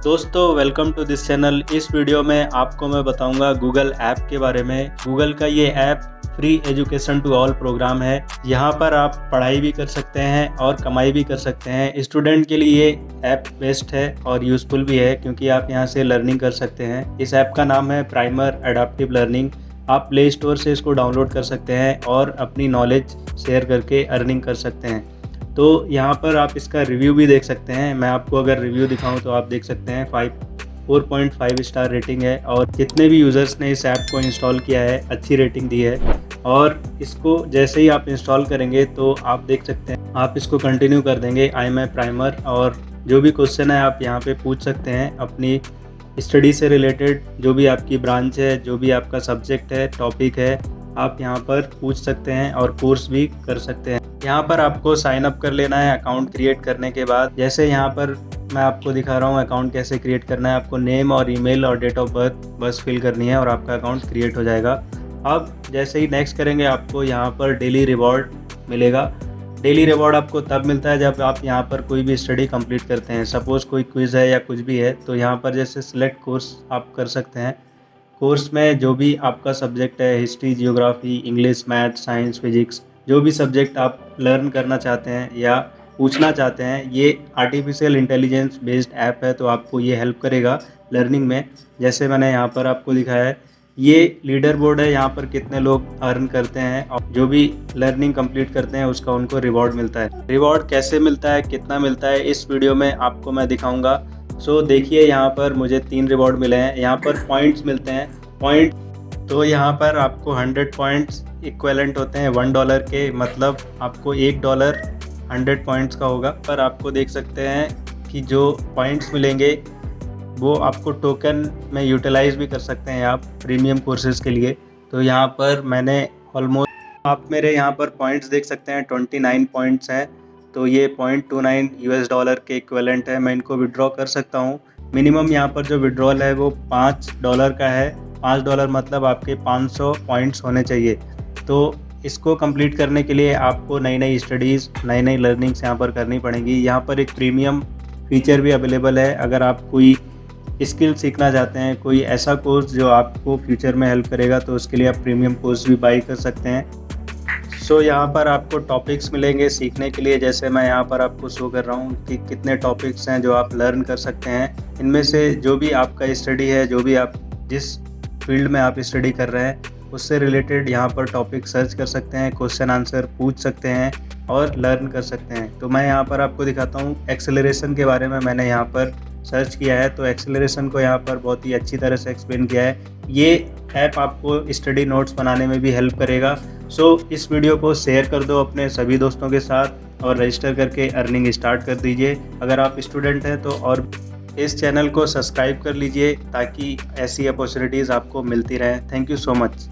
दोस्तों welcome to this channel. इस video में आपको मैं बताऊंगा गूगल ऐप के बारे में। गूगल का ये app free education to all program है। यहाँ पर आप पढ़ाई भी कर सकते हैं और कमाई भी कर सकते हैं। स्टूडेंट के लिए ये ऐप बेस्ट है और यूज़फुल भी है क्योंकि आप यहाँ से लर्निंग कर सकते हैं। इस ऐप का नाम है प्राइमर एडाप्टिव लर्निंग। आप प्ले स्टोर से इसको डाउनलोड कर सकते हैं और अपनी नॉलेज शेयर करके अर्निंग कर सकते हैं। तो यहाँ पर आप इसका रिव्यू भी देख सकते हैं। मैं आपको अगर रिव्यू दिखाऊं तो आप देख सकते हैं 4.5 स्टार रेटिंग है और जितने भी यूज़र्स ने इस ऐप को इंस्टॉल किया है अच्छी रेटिंग दी है। और इसको जैसे ही आप इंस्टॉल करेंगे तो आप देख सकते हैं, आप इसको कंटिन्यू कर देंगे आई एम ए प्राइमर, और जो भी क्वेश्चन है आप यहाँ पे पूछ सकते हैं अपनी स्टडी से रिलेटेड। जो भी आपकी ब्रांच है, जो भी आपका सब्जेक्ट है, टॉपिक है, आप यहाँ पर पूछ सकते हैं और कोर्स भी कर सकते हैं। यहाँ पर आपको साइन अप कर लेना है अकाउंट क्रिएट करने के बाद। जैसे यहाँ पर मैं आपको दिखा रहा हूँ अकाउंट कैसे क्रिएट करना है। आपको नेम और ईमेल और डेट ऑफ बर्थ बस फिल करनी है और आपका अकाउंट क्रिएट हो जाएगा। अब जैसे ही नेक्स्ट करेंगे आपको यहाँ पर डेली रिवॉर्ड मिलेगा। डेली रिवॉर्ड आपको तब मिलता है जब आप यहाँ पर कोई भी स्टडी कंप्लीट करते हैं। सपोज़ कोई क्विज़ है या कुछ भी है तो यहाँ पर जैसे सिलेक्ट कोर्स आप कर सकते हैं। कोर्स में जो भी आपका सब्जेक्ट है, history, geography, English, math, science, physics, जो भी सब्जेक्ट आप लर्न करना चाहते हैं या पूछना चाहते हैं, ये आर्टिफिशियल इंटेलिजेंस बेस्ड ऐप है तो आपको ये हेल्प करेगा लर्निंग में। जैसे मैंने यहाँ पर आपको दिखाया है, ये लीडर बोर्ड है, यहाँ पर कितने लोग अर्न करते हैं और जो भी लर्निंग कंप्लीट करते हैं उसका उनको रिवॉर्ड मिलता है। रिवॉर्ड कैसे मिलता है, कितना मिलता है, इस वीडियो में आपको मैं दिखाऊंगा। सो देखिए यहाँ पर मुझे 3 रिवॉर्ड मिले हैं। यहाँ पर पॉइंट्स मिलते हैं। पॉइंट तो यहाँ पर आपको 100 पॉइंट्स इक्वेलेंट होते हैं $1 के, मतलब आपको $1 100 पॉइंट्स का होगा। पर आपको देख सकते हैं कि जो पॉइंट्स मिलेंगे वो आपको टोकन में यूटिलाइज़ भी कर सकते हैं आप प्रीमियम कोर्सेज़ के लिए। तो यहाँ पर मैंने ऑलमोस्ट, आप मेरे यहाँ पर पॉइंट्स देख सकते हैं 29 पॉइंट्स हैं। तो ये $0.29 के इक्विवेलेंट है। मैं इनको विड्रॉ कर सकता हूँ। मिनिमम यहाँ पर जो विड्रॉल है वो $5 का है। $5 मतलब आपके 500 पॉइंट्स होने चाहिए। तो इसको कंप्लीट करने के लिए आपको नई नई स्टडीज़, नई नई लर्निंग्स यहाँ पर करनी पड़ेंगी। यहाँ पर एक प्रीमियम फीचर भी अवेलेबल है। अगर आप कोई स्किल सीखना चाहते हैं, कोई ऐसा कोर्स जो आपको फ्यूचर में हेल्प करेगा, तो उसके लिए आप प्रीमियम कोर्स भी बाई कर सकते हैं। सो यहाँ पर आपको टॉपिक्स मिलेंगे सीखने के लिए। जैसे मैं यहाँ पर आपको शो कर रहा हूँ कि कितने टॉपिक्स हैं जो आप लर्न कर सकते हैं। इनमें से जो भी आपका स्टडी है, जो भी आप जिस फील्ड में आप स्टडी कर रहे हैं उससे रिलेटेड यहाँ पर टॉपिक सर्च कर सकते हैं, क्वेश्चन आंसर पूछ सकते हैं और लर्न कर सकते हैं। तो मैं यहाँ पर आपको दिखाता हूँ एक्सेलरेशन के बारे में। मैंने यहाँ पर सर्च किया है तो एक्सेलरेशन को यहाँ पर बहुत ही अच्छी तरह से एक्सप्लेन किया है। ये ऐप आपको स्टडी नोट्स बनाने में भी हेल्प करेगा। सो इस वीडियो को शेयर कर दो अपने सभी दोस्तों के साथ और रजिस्टर करके अर्निंग स्टार्ट कर दीजिए। अगर आप स्टूडेंट हैं तो और इस चैनल को सब्सक्राइब कर लीजिए ताकि ऐसी अपॉर्चुनिटीज़ आपको मिलती रहें। Thank you so much.